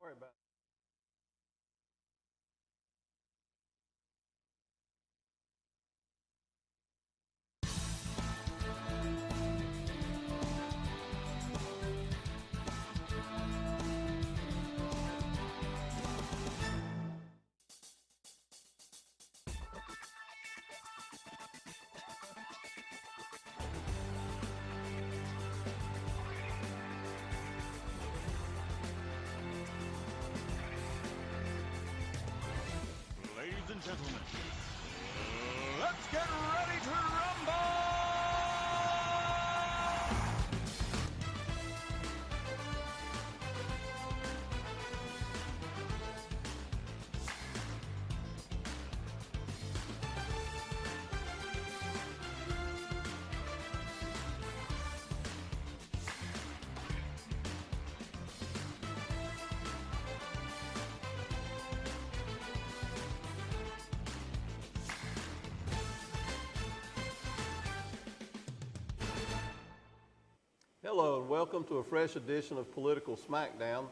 Sorry about Ladies and gentlemen, let's get ready to rumble! Hello and welcome to a fresh edition of Political Smackdown.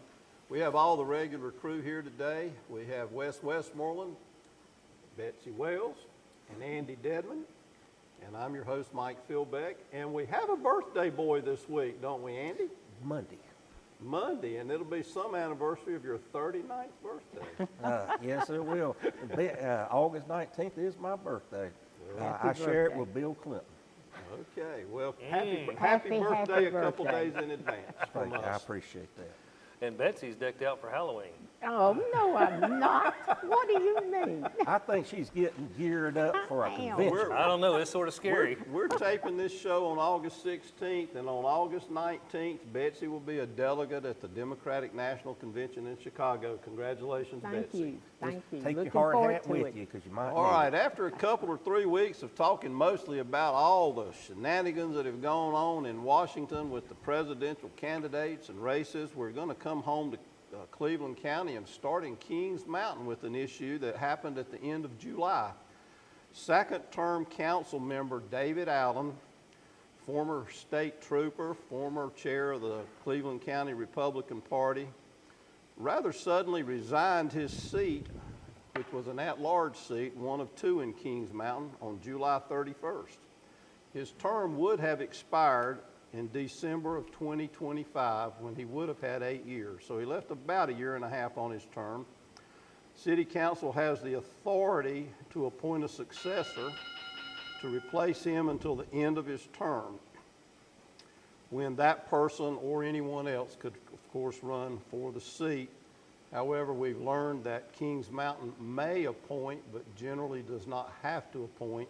We have all the regular crew here today. We have Wes Westmoreland, Betsy Wells, and Andy Dedman. And I'm your host, Mike Philbeck. And we have a birthday boy this week, don't we, Andy? Monday, and it'll be some anniversary of your 39th birthday. Yes, it will. August 19th is my birthday. I share it with Bill Clinton. Okay, well, happy birthday a couple days in advance from Thank you. I us. appreciate that. And Betsy's decked out for Halloween. Oh, no, I'm not. What do you mean? I think she's getting geared up for a I am. convention. I don't know, it's sort of scary. We're taping this show on August 16th, and on August 19th, Betsy will be a delegate at the Democratic National Convention in Chicago. Congratulations, Thank Betsy. you. Thank you. Take Looking your hard forward hat to with it. you because you might All need right, it. after a couple or 3 weeks of talking mostly about all the shenanigans that have gone on in Washington with the presidential candidates and races, we're going to come home to Cleveland County and start in Kings Mountain with an issue that happened at the end of July. Second-term council member David Allen, former state trooper, former chair of the Cleveland County Republican Party, rather suddenly resigned his seat, which was an at-large seat, one of two in Kings Mountain, on July 31st. His term would have expired in December of 2025 when he would have had 8 years. So he left about a year and a half on his term. City Council has the authority to appoint a successor to replace him until the end of his term, when that person or anyone else could, of course, run for the seat. However, we've learned that Kings Mountain may appoint, but generally does not have to appoint.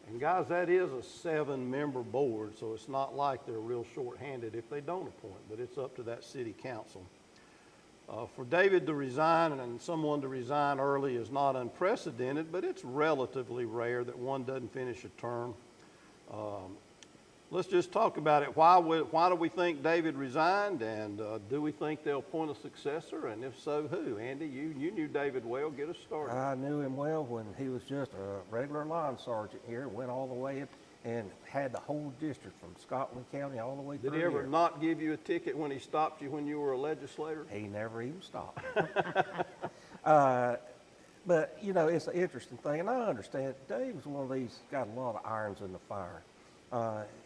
And guys, that is a 7-member board, so it's not like they're real short-handed if they don't appoint, but it's up to that city council. For David to resign and someone to resign early is not unprecedented, but it's relatively rare that one doesn't finish a term. Let's just talk about it. Why do we think David resigned, and do we think they'll appoint a successor, and if so, who? Andy, you knew David well. Get us started. I knew him well when he was just a regular line sergeant here, went all the way in and had the whole district from Scotland County all the way through Did he ever here. not give you a ticket when he stopped you when you were a legislator? He never even stopped. But, you know, it's an interesting thing, and I understand Dave's one of these, got a lot of irons in the fire.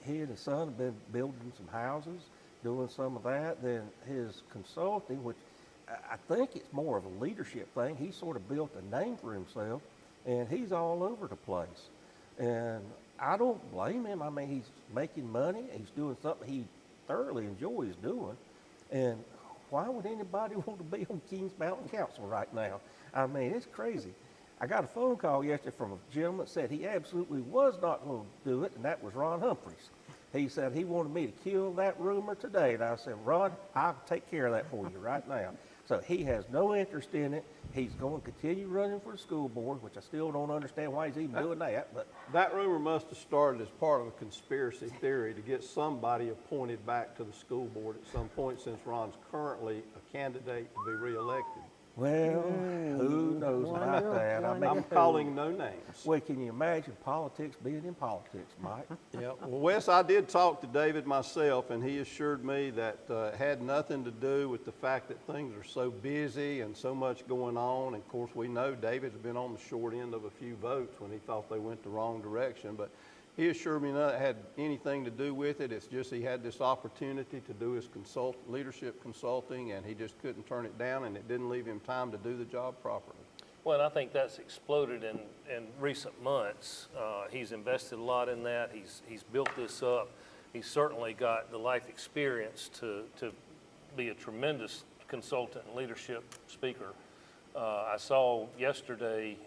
He and his son have been building some houses, doing some of that. Then his consulting, which I think it's more of a leadership thing, he sort of built a name for himself, and he's all over the place. And I don't blame him. I mean, he's making money. He's doing something he thoroughly enjoys doing. And why would anybody want to be on Kings Mountain Council right now? I mean, it's crazy. I got a phone call yesterday from a gentleman that said he absolutely was not going to do it, and that was Ron Humphreys. He said he wanted me to kill that rumor today. And I said, Ron, I'll take care of that for you right now. So he has no interest in it. He's going to continue running for the school board, which I still don't understand why he's even doing that. But That rumor must have started as part of a conspiracy theory to get somebody appointed back to the school board at some point, since Ron's currently a candidate to be reelected. Well, who knows about wonder- that? I mean, I'm calling no names. well, can you imagine politics being in politics, Mike? Yeah, well, Wes, I did talk to David myself, and he assured me that it had nothing to do with the fact that things are so busy and so much going on. And of course, we know David's been on the short end of a few votes when he thought they went the wrong direction. But he assured me none of it had anything to do with it. It's just he had this opportunity to do his leadership consulting, and he just couldn't turn it down, and it didn't leave him time to do the job properly. Well, and I think that's exploded in recent months. He's invested a lot in that. He's built this up. He's certainly got the life experience to be a tremendous consultant and leadership speaker. I saw yesterday,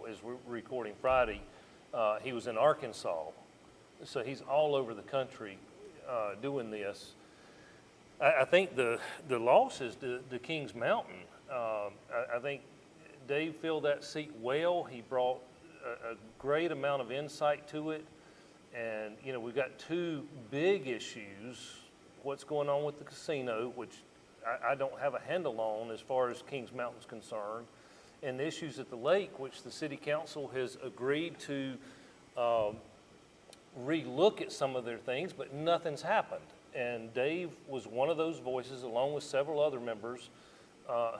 as we're recording Friday, he was in Arkansas. So he's all over the country doing this. I think the loss is the Kings Mountain. I think Dave filled that seat well. He brought a great amount of insight to it. And, you know, we've got two big issues. What's going on with the casino, which I don't have a handle on as far as Kings Mountain's concerned, and the issues at the lake, which the city council has agreed to relook at some of their things, but nothing's happened. And Dave was one of those voices, along with several other members,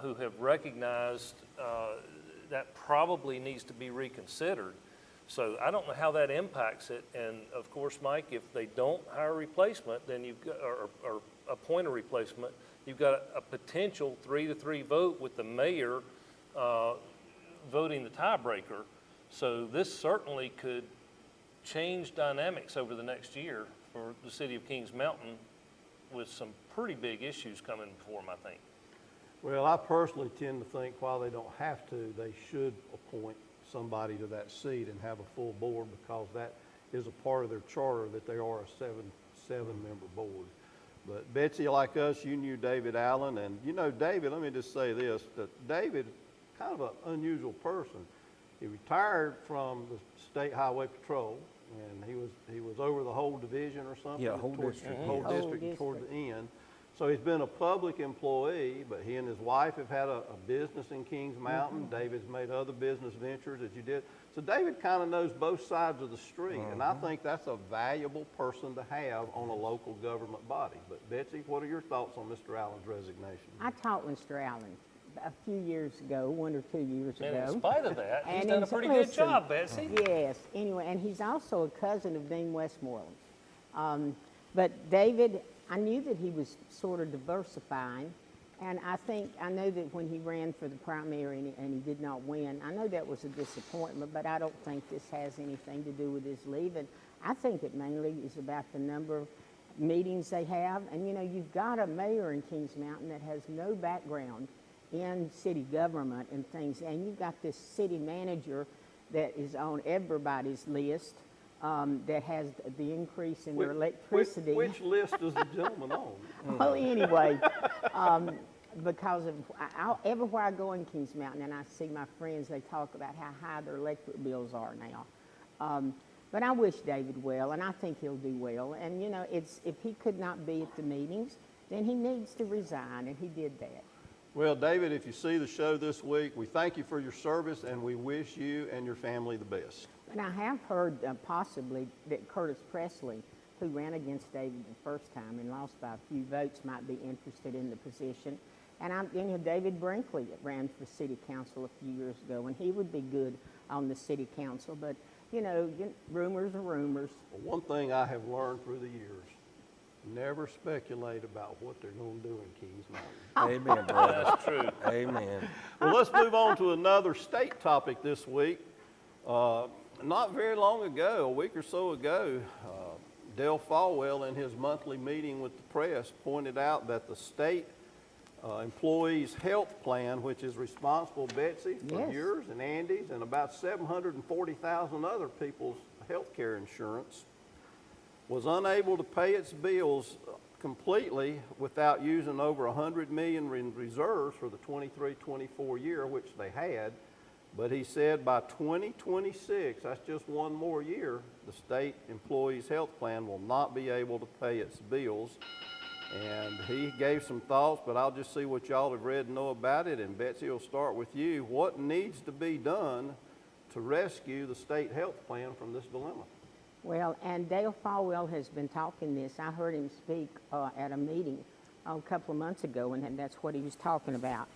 who have recognized that probably needs to be reconsidered. So I don't know how that impacts it. And of course, Mike, if they don't hire a replacement, then you've got, or appoint a replacement, you've got a potential 3-3 vote with the mayor voting the tiebreaker. So this certainly could change dynamics over the next year for the city of Kings Mountain, with some pretty big issues coming before them, I think. Well, I personally tend to think while they don't have to, they should appoint somebody to that seat and have a full board, because that is a part of their charter that they are a seven-member board. But Betsy, like us, you knew David Allen, and you know David, let me just say this, that David, kind of an unusual person. He retired from the State Highway Patrol, and he was over the whole division or something. Yeah, whole towards- district. Whole Whole district toward district. the end. So he's been a public employee, but he and his wife have had a business in Kings Mountain. David's made other business ventures as you did. So David kind of knows both sides of the street, and I think that's a valuable person to have on a local government body. But Betsy, what are your thoughts on Mr. Allen's resignation? I taught Mr. Allen a few years ago, 1 or 2 years And ago. in spite of that, he's And done a in- pretty good listen, job, Betsy. Yes, anyway, and he's also a cousin of Dean Westmoreland. But David, I knew that he was sort of diversifying, and I know that when he ran for the primary and he did not win, I know that was a disappointment, but I don't think this has anything to do with his leaving. I think it mainly is about the number of meetings they have, and you know, you've got a mayor in Kings Mountain that has no background in city government and things, and you've got this city manager that is on everybody's list, that has the increase in their electricity. Which list is the gentleman on? Well, anyway, because of everywhere I go in Kings Mountain and I see my friends, they talk about how high their electric bills are now. But I wish David well, and I think he'll do well. And you know, if he could not be at the meetings, then he needs to resign, and he did that. Well, David, if you see the show this week, we thank you for your service, and we wish you and your family the best. And I have heard possibly that Curtis Presley, who ran against David the first time and lost by a few votes, might be interested in the position. And David Brinkley ran for city council a few years ago, and he would be good on the city council. But, rumors are rumors. Well, one thing I have learned through the years, never speculate about what they're going to do in Kings Mountain. Amen, brother. That's true. Amen. Well, let's move on to another state topic this week. Not very long ago, a week or so ago, Dale Falwell, in his monthly meeting with the press, pointed out that the state employees' health plan, which is responsible, Betsy, for Yes. yours and Andy's and about 740,000 other people's health care insurance, was unable to pay its bills completely without using over $100 million in reserves for the 23-24 year, which they had. But he said by 2026, that's just one more year, the state employees' health plan will not be able to pay its bills. And he gave some thoughts, but I'll just see what y'all have read and know about it. And Betsy, will start with you. What needs to be done to rescue the state health plan from this dilemma? Well, and Dale Falwell has been talking this. I heard him speak at a meeting a couple of months ago, and that's what he was talking about.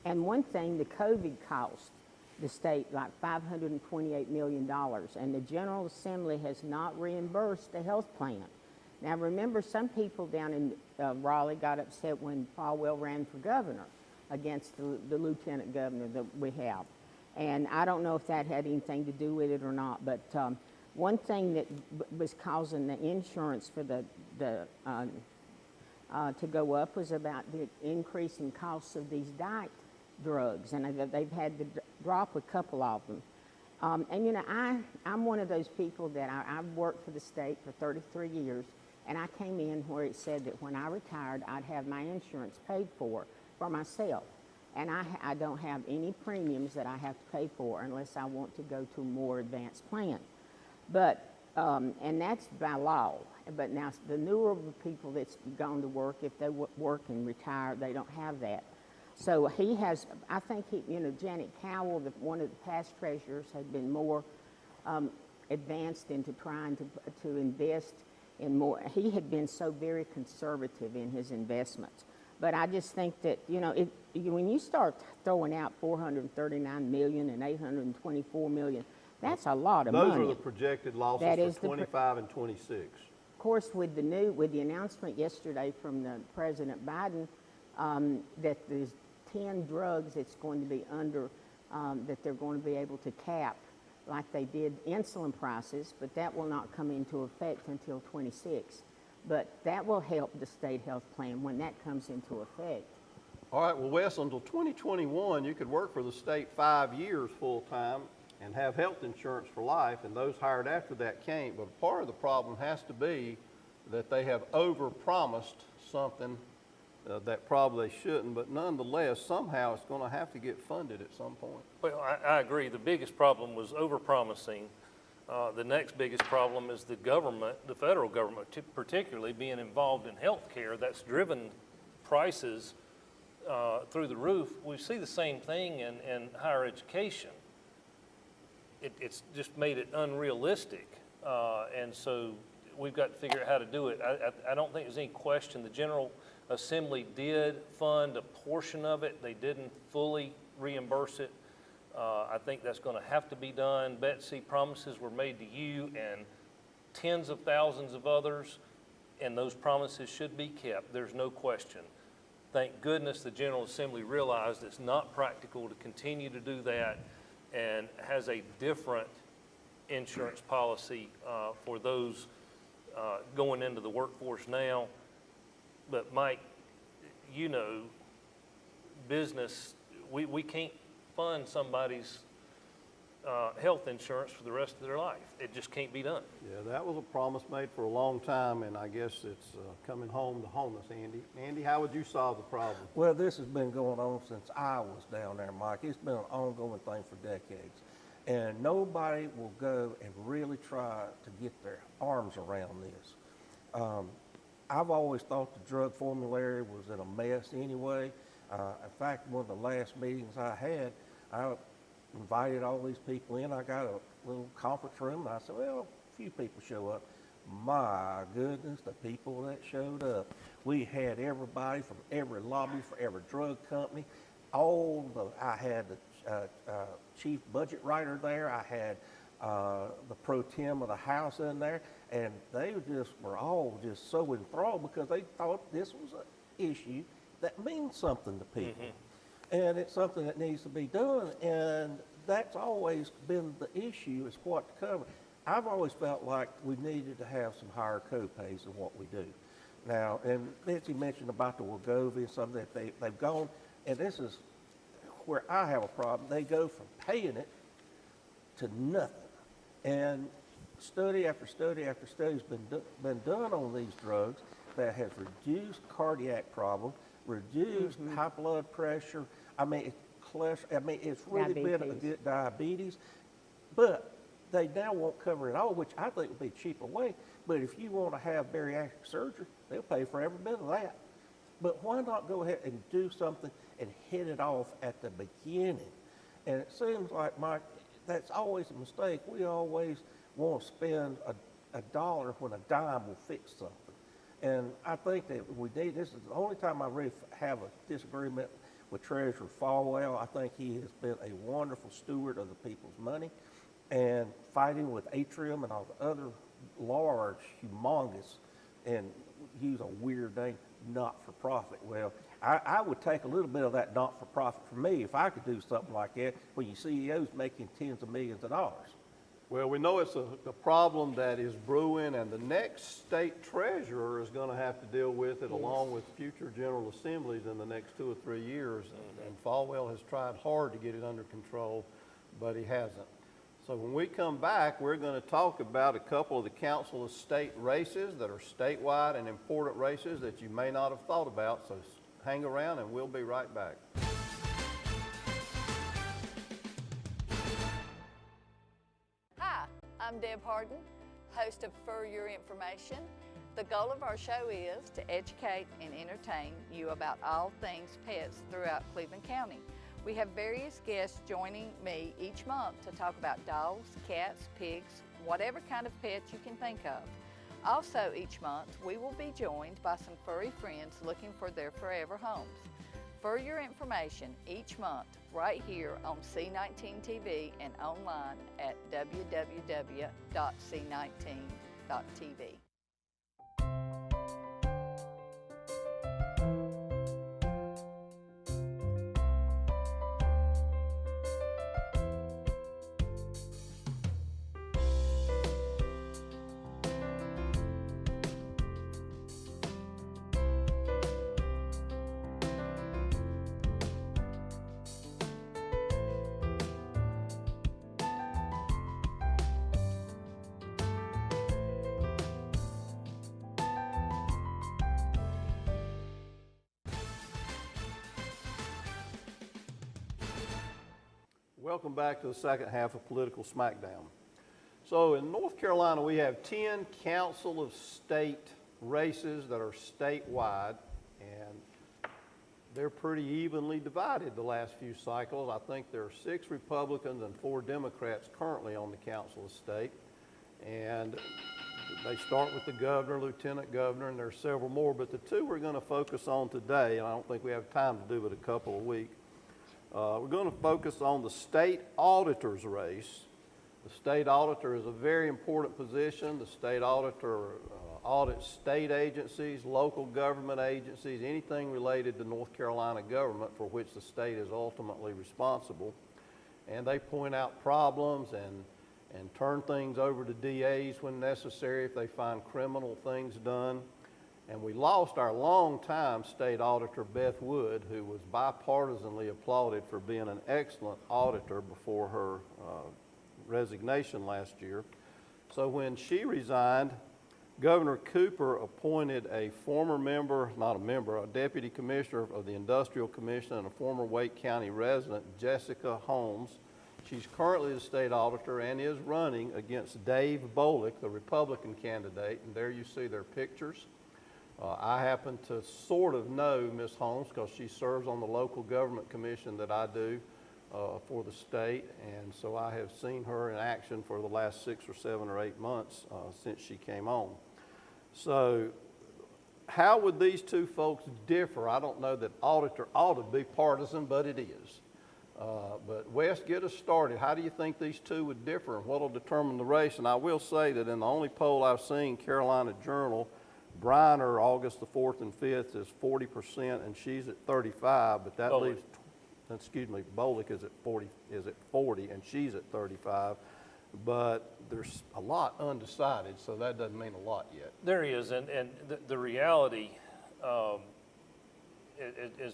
And one thing, the COVID cost the state like $528 million, and the General Assembly has not reimbursed the health plan. Now, remember, some people down in Raleigh got upset when Falwell ran for governor against the lieutenant governor that we have. And I don't know if that had anything to do with it or not, but one thing that was causing the insurance for to go up was about the increase in costs of these diet drugs, and they've had to drop a couple of them. And you know, I'm one of those people that I've worked for the state for 33 years, and I came in where it said that when I retired, I'd have my insurance paid for myself. And I don't have any premiums that I have to pay for unless I want to go to a more advanced plan. But, and that's by law. But now the newer people that's gone to work, if they work and retire, they don't have that. So he has, I think you know, Janet Cowell, one of the past treasurers, had been more advanced into trying to invest in more. He had been so very conservative in his investments. But I just think that, you know, when you start throwing out $439 million and $824 million, that's a lot of money. Those are the projected losses That is for 25 and 26. Of course, with the announcement yesterday from the President Biden that there's 10 drugs that's going to be under, that they're going to be able to cap, like they did insulin prices, but that will not come into effect until 26. But that will help the state health plan when that comes into effect. All right, well, Wes, until 2021, you could work for the state 5 years full-time and have health insurance for life, and those hired after that can't. But part of the problem has to be that they have overpromised something that probably they shouldn't, but nonetheless, somehow it's going to have to get funded at some point. Well, I agree. The biggest problem was overpromising. The next biggest problem is the government, the federal government, particularly being involved in health care. That's driven prices through the roof. We see the same thing in higher education. It's just made it unrealistic. And so we've got to figure out how to do it. I don't think there's any question. The General Assembly did fund a portion of it. They didn't fully reimburse it. I think that's going to have to be done. Betsy, promises were made to you and tens of thousands of others, and those promises should be kept. There's no question. Thank goodness the General Assembly realized it's not practical to continue to do that and has a different insurance policy for those going into the workforce now. But Mike, you know, business, we can't fund somebody's health insurance for the rest of their life. It just can't be done. Yeah, that was a promise made for a long time, and I guess it's coming home to haunt us, Andy. Andy, how would you solve the problem? Well, this has been going on since I was down there, Mike. It's been an ongoing thing for decades. And nobody will go and really try to get their arms around this. I've always thought the drug formulary was in a mess anyway. In fact, one of the last meetings I had, I invited all these people in. I got a little conference room, and I said, well, a few people show up. My goodness, the people that showed up. We had everybody from every lobby for every drug company. I had the chief budget writer there. I had the pro tem of the House in there, and they were all just so enthralled because they thought this was an issue that means something to people. And it's something that needs to be done, and that's always been the issue, is what to cover. I've always felt like we needed to have some higher co-pays than what we do. Now, and Betsy mentioned about the Wegovy and something that they've gone, and this is where I have a problem. They go from paying it to nothing. And study after study after study has been done on these drugs that has reduced cardiac problems, reduced high blood pressure. I mean, it's really been a good diabetes, but they now won't cover it all, which I think would be a cheaper way. But if you want to have bariatric surgery, they'll pay for every bit of that. But why not go ahead and do something and hit it off at the beginning? And it seems like, Mike, that's always a mistake. We always want to spend a dollar when a dime will fix something. And I think that this is the only time I really have a disagreement with Treasurer Falwell. I think he has been a wonderful steward of the people's money, and fighting with Atrium and all the other large, humongous, and use a weird name, not-for-profit. Well, I would take a little bit of that not-for-profit for me if I could do something like that when your CEO's making tens of millions of dollars. Well, we know it's a problem that is brewing, and the next state treasurer is going to have to deal with it along with future general assemblies in the next 2 or 3 years. And Falwell has tried hard to get it under control, but he hasn't. So when we come back, we're going to talk about a couple of the Council of State races that are statewide and important races that you may not have thought about. So hang around and we'll be right back. Hi, I'm Deb Harden, host of For Your Information. The goal of our show is to educate and entertain you about all things pets throughout Cleveland County. We have various guests joining me each month to talk about dogs, cats, pigs, whatever kind of pets you can think of. Also each month, we will be joined by some furry friends looking for their forever homes. For your information each month, right here on C19 TV and online at www.c19.tv. Welcome back to the second half of Political Smackdown. So in North Carolina, we have 10 Council of State races that are statewide, and they're pretty evenly divided the last few cycles. I think there are 6 Republicans and 4 Democrats currently on the Council of State. And they start with the governor, lieutenant governor, and there are several more, but the 2 we're going to focus on today, and I don't think we have time to do it a couple of weeks. We're going to focus on the state auditor's race. The state auditor is a very important position. The state auditor audits state agencies, local government agencies, anything related to North Carolina government for which the state is ultimately responsible. And they point out problems and turn things over to DAs when necessary if they find criminal things done. And we lost our longtime state auditor, Beth Wood, who was bipartisanly applauded for being an excellent auditor before her resignation last year. So when she resigned, Governor Cooper appointed a former member, not a member, a deputy commissioner of the Industrial Commission and a former Wake County resident, Jessica Holmes. She's currently the state auditor and is running against Dave Bolick, the Republican candidate, and there you see their pictures. I happen to sort of know Ms. Holmes because she serves on the local government commission that I do for the state, and so I have seen her in action for the last 6 or 7 or 8 months since she came on. So how would these 2 folks differ? I don't know that auditor ought to be partisan, but it is. But Wes, get us started. How do you think these 2 would differ, and what will determine the race? And I will say that in the only poll I've seen, Carolina Journal, Briner, August the 4th and 5th, is 40%, and she's at 35, but that leaves, Bolick is at 40, and she's at 35. But there's a lot undecided, so that doesn't mean a lot yet. There is, and the reality, as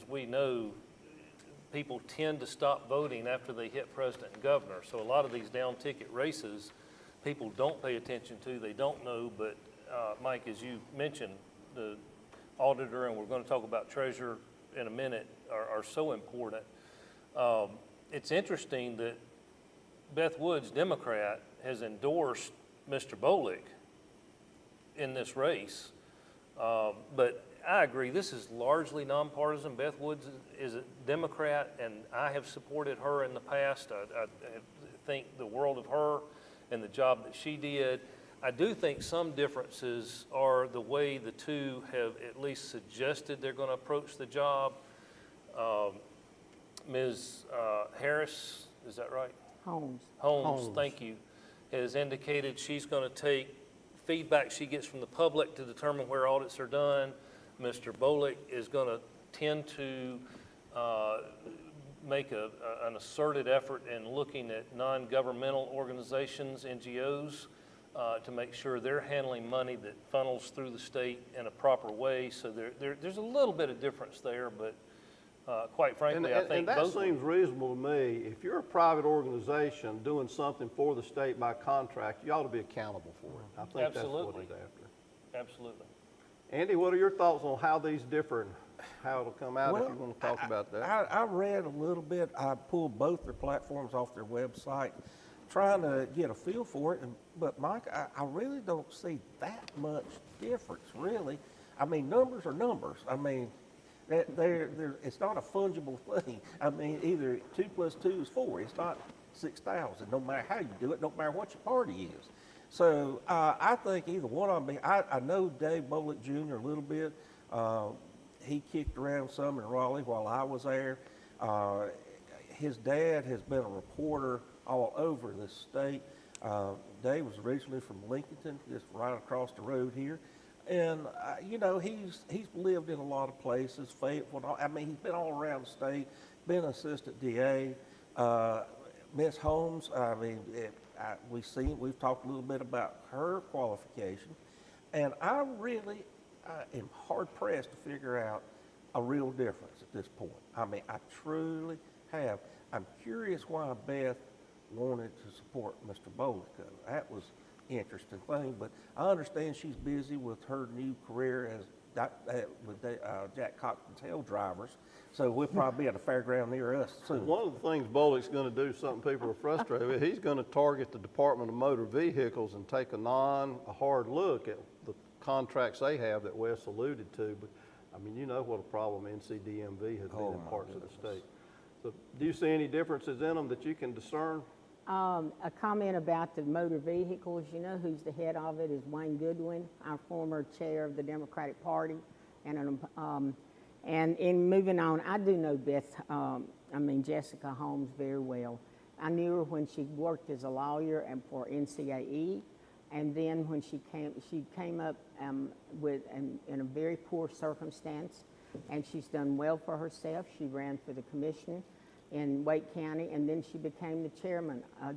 we know, people tend to stop voting after they hit president and governor. So a lot of these down ticket races, people don't pay attention to, they don't know, but Mike, as you mentioned, the auditor, and we're going to talk about treasurer in a minute, are so important. It's interesting that Beth Woods, Democrat, has endorsed Mr. Bolick in this race, but I agree. This is largely nonpartisan. Beth Woods is a Democrat, and I have supported her in the past. I think the world of her and the job that she did. I do think some differences are the way the two have at least suggested they're going to approach the job. Ms. Harris, is that right? Holmes. Holmes, thank you, has indicated she's going to take feedback she gets from the public to determine where audits are done. Mr. Bolick is going to tend to make an asserted effort in looking at non-governmental organizations, NGOs, to make sure they're handling money that funnels through the state in a proper way. So there's a little bit of difference there, but quite frankly, I think and that both. seems reasonable to me. If you're a private organization doing something for the state by contract, you ought to be accountable for it. I think that's what Absolutely. he's after. Absolutely. Andy, what are your thoughts on how these differ and how it'll come out, if Well, you want to talk about that? I read a little bit. I pulled both their platforms off their website, trying to get a feel for it. But Mike, I really don't see that much difference, really. I mean, numbers are numbers. I mean, it's not a fungible thing. I mean, either 2 + 2 is 4. It's not 6,000, no matter how you do it, no matter what your party is. So I think either one of them. I know Dave Bolick Jr. a little bit. He kicked around some in Raleigh while I was there. His dad has been a reporter all over the state. Dave was originally from Lincolnton, just right across the road here. And, you know, he's lived in a lot of places, Fayetteville. I mean, he's been all around the state, been assistant DA. Miss Holmes, I mean, we've talked a little bit about her qualification. And I really am hard pressed to figure out a real difference at this point. I mean, I truly have. I'm curious why Beth wanted to support Mr. Bolick. That was an interesting thing, but I understand she's busy with her new career as with Jack Cox and Tail drivers, so we'll probably be at a fairground near us soon. One of the things Bolick's going to do, something people are frustrated with, he's going to target the Department of Motor Vehicles and take a hard look at the contracts they have that Wes alluded to. But I mean, you know what a problem NCDMV has been in parts of the state. So do you see any differences in them that you can discern? A comment about the motor vehicles. You know who's the head of it is Wayne Goodwin, our former chair of the Democratic Party. And in moving on, I do know Jessica Holmes very well. I knew her when she worked as a lawyer and for NCAE, and then when she came up in a very poor circumstance, and she's done well for herself. She ran for the commission in Wake County, and then she became the chairwoman of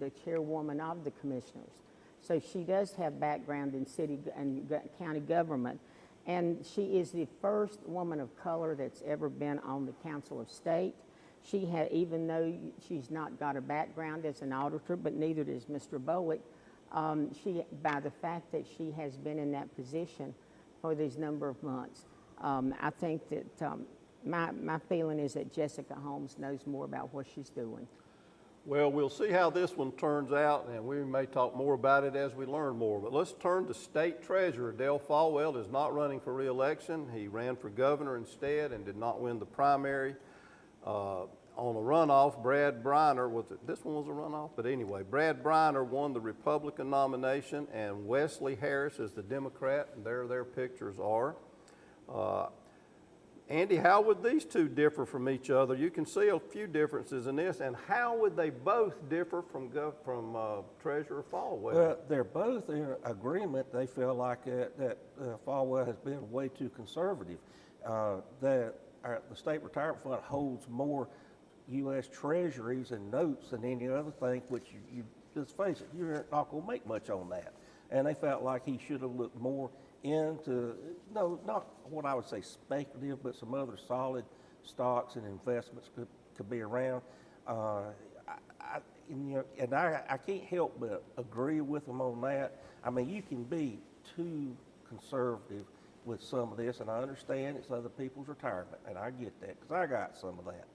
the commissioners. So she does have background in city and county government, and she is the first woman of color that's ever been on the Council of State. She had, even though she's not got a background as an auditor, but neither does Mr. Bolick, by the fact that she has been in that position for these number of months, I think that my feeling is that Jessica Holmes knows more about what she's doing. Well, we'll see how this one turns out, and we may talk more about it as we learn more. But let's turn to State Treasurer. Dale Falwell is not running for re-election. He ran for governor instead and did not win the primary. On a runoff, Brad Briner, this one was a runoff? But anyway, Brad Briner won the Republican nomination, and Wesley Harris is the Democrat, and there their pictures are. Andy, how would these two differ from each other? You can see a few differences in this, and how would they both differ from Treasurer Falwell? Well, they're both in agreement. They feel like that Falwell has been way too conservative. The state retirement fund holds more U.S. treasuries and notes than any other thing, which you just face it, you're not going to make much on that. And they felt like he should have looked more into, not what I would say speculative, but some other solid stocks and investments could be around. I can't help but agree with them on that. I mean, you can be too conservative with some of this, and I understand it's other people's retirement, and I get that because I got some of that.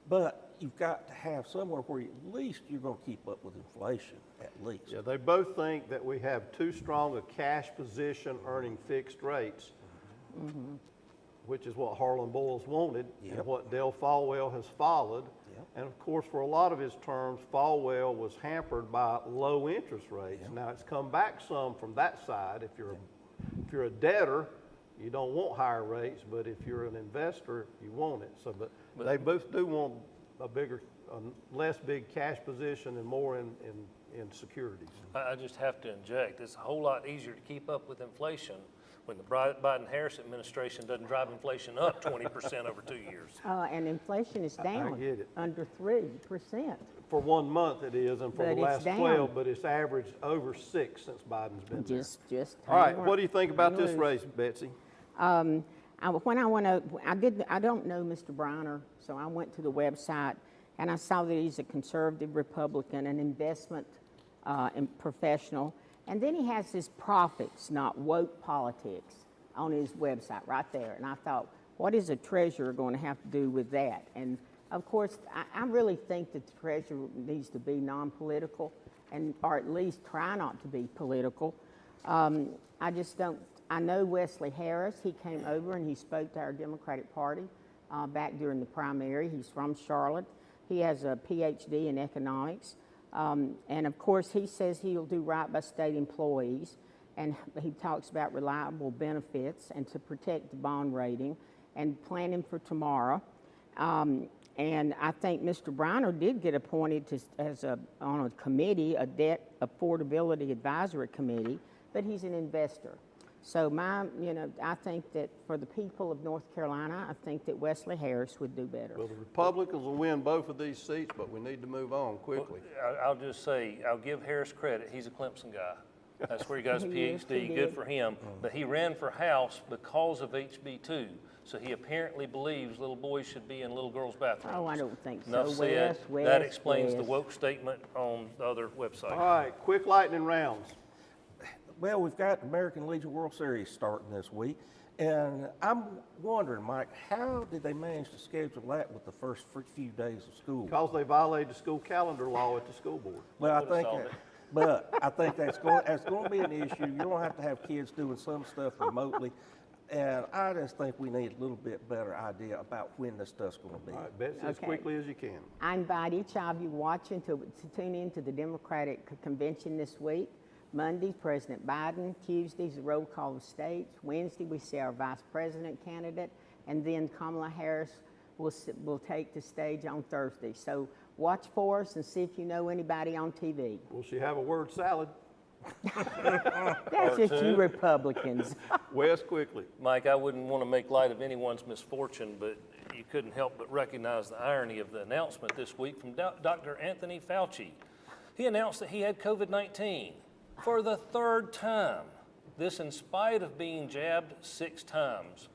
But you've got to have somewhere where at least you're going to keep up with inflation, at least. Yeah, they both think that we have too strong a cash position earning fixed rates. Mm-hmm. which is what Harlan Boyles wanted and Yep. what Dale Falwell has followed. Yep. And of course, for a lot of his terms, Falwell was hampered by low interest rates. Yep. Now, it's come back some from that side. If you're a debtor, you don't want higher rates, but if you're an investor, you want it. So, but they both do want a less big cash position and more in securities. I just have to inject, it's a whole lot easier to keep up with inflation when the Biden-Harris administration doesn't drive inflation up 20% over 2 years. And inflation is down. get it. Under 3%. For 1 month it is, and for But the it's last down. 12, but it's averaged over 6 since Biden's been there. Just. All right, hang what do you think about hang this loose. race, Betsy? I don't know Mr. Briner, so I went to the website and I saw that he's a conservative Republican, an investment professional. And then he has his profits, not woke politics, on his website right there. And I thought, what is a treasurer going to have to do with that? And of course, I really think that the treasurer needs to be non-political, or at least try not to be political. I just don't. I know Wesley Harris. He came over and he spoke to our Democratic Party back during the primary. He's from Charlotte. He has a PhD in economics. And of course, he says he'll do right by state employees. And he talks about reliable benefits and to protect the bond rating and planning for tomorrow. And I think Mr. Briner did get appointed on a committee, a debt affordability advisory committee, but he's an investor. So I think that for the people of North Carolina, I think that Wesley Harris would do better. Well, the Republicans will win both of these seats, but we need to move on quickly. I'll just say, I'll give Harris credit, he's a Clemson guy. That's where he got his Yes, he PhD, did. good for him. But he ran for House because of HB2. So he apparently believes little boys should be in little girls' bathrooms. Oh, I don't think so. Enough said. Wes, That explains the Wes. woke statement on the other website. All right, quick lightning rounds. Well, we've got the American Legion World Series starting this week, and I'm wondering, Mike, how did they manage to schedule that with the first few days of school? Because they violated the school calendar law at the school board. Well, I would've think, solved it. but I think that's going to be an issue. You're going to have kids doing some stuff remotely, and I just think we need a little bit better idea about when this stuff's going to be. All right, Betsy, as Okay. quickly as you can. I invite each of you watching to tune in to the Democratic Convention this week. Monday, President Biden. Tuesday's the roll call of states. Wednesday, we see our vice president candidate. And then Kamala Harris will take the stage on Thursday. So watch for us and see if you know anybody on TV. Will she have a word salad? That's just you Republicans. Wes, quickly. Mike, I wouldn't want to make light of anyone's misfortune, but you couldn't help but recognize the irony of the announcement this week from Dr. Anthony Fauci. He announced that he had COVID-19 for the 3rd time, this in spite of being jabbed 6 times.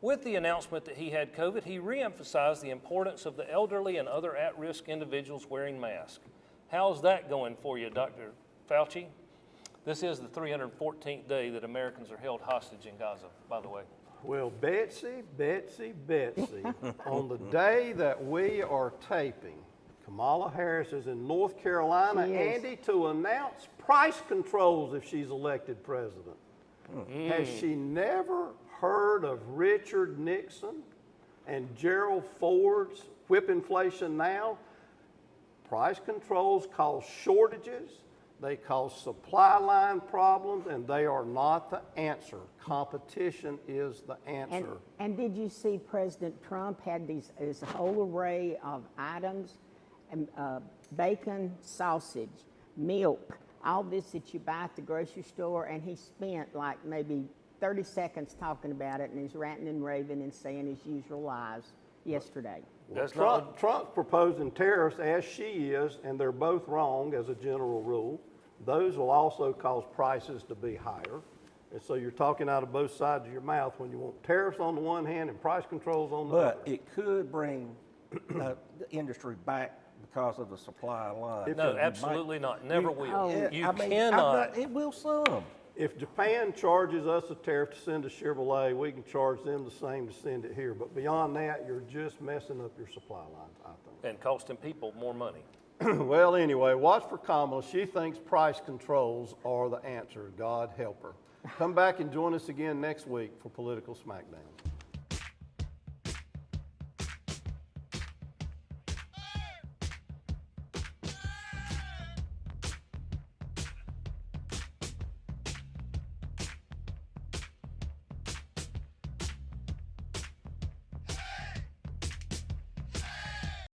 With the announcement that he had COVID, he reemphasized the importance of the elderly and other at-risk individuals wearing masks. How's that going for you, Dr. Fauci? This is the 314th day that Americans are held hostage in Gaza, by the way. Well, Betsy, on the day that we are taping, Kamala Harris is in North Carolina, She is. Andy, to announce price controls if she's elected president. Has she never heard of Richard Nixon and Gerald Ford's whip inflation now? Price controls cause shortages, they cause supply line problems, and they are not the answer. Competition is the answer. And did you see President Trump had this whole array of items, and bacon, sausage, milk, all this that you buy at the grocery store, and he spent like maybe 30 seconds talking about it, and he's ranting and raving and saying his usual lies yesterday. That's not Trump's proposing tariffs as she is, and they're both wrong as a general rule. Those will also cause prices to be higher. And so you're talking out of both sides of your mouth when you want tariffs on the one hand and price controls on the other. But it could bring the industry back because of the supply line. No, absolutely not. Never will. Oh. You I mean, cannot. it will some. If Japan charges us a tariff to send a Chevrolet, we can charge them the same to send it here. But beyond that, you're just messing up your supply lines, I think. And costing people more money. Well, anyway, watch for Kamala. She thinks price controls are the answer. God help her. Come back and join us again next week for Political Smackdown.